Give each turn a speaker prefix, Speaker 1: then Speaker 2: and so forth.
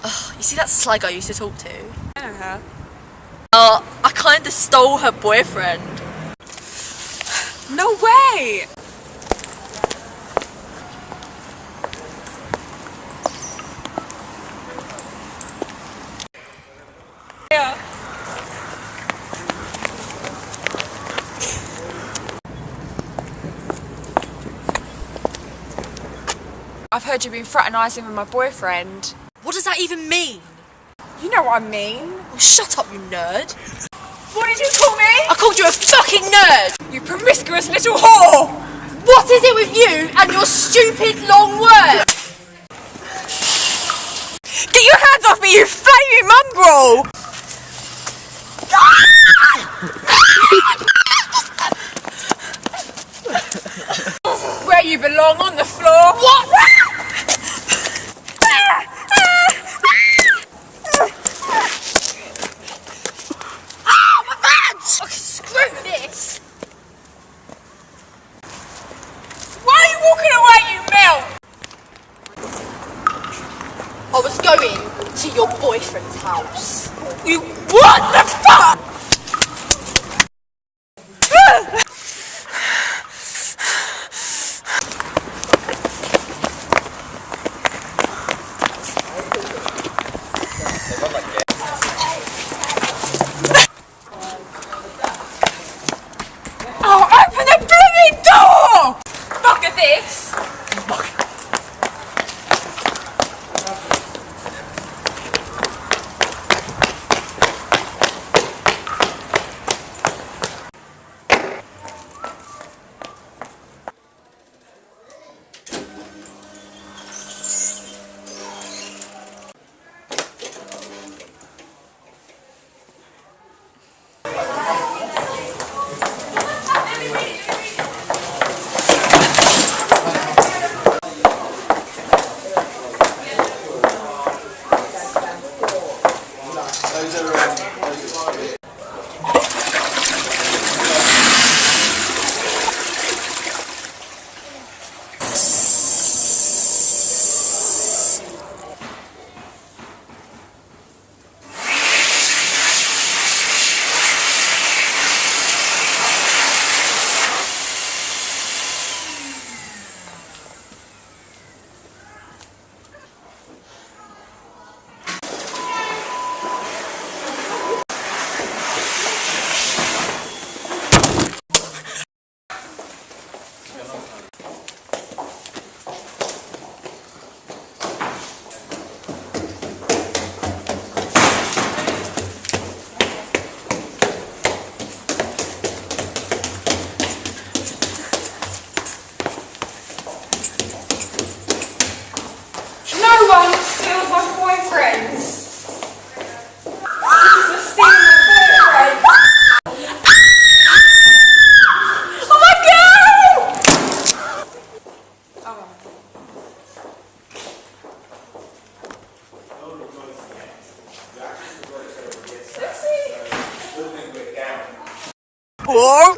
Speaker 1: Ugh, you see that slag I used to talk to?
Speaker 2: I know her.
Speaker 1: I kinda stole her boyfriend.
Speaker 2: No way! Yeah. I've heard you've been fraternising with my boyfriend.
Speaker 1: What does that even mean?
Speaker 2: You know what I mean.
Speaker 1: Oh, shut up, you nerd.
Speaker 2: What did you call me?
Speaker 1: I called you a fucking nerd!
Speaker 2: You promiscuous little whore!
Speaker 1: What is it with you and your stupid long words?
Speaker 2: Get your hands off me, you flaming mongrel! Where you belong, on the floor.
Speaker 1: What? Okay, screw this!
Speaker 2: Why are you walking away, you milk?
Speaker 1: I was going to your boyfriend's house.
Speaker 2: You what the fuck? Oh, open the blooming door! Fuck at this! No one steals my boyfriends! This is a steal my boyfriend! Oh my god! Oh. Sexy! Oh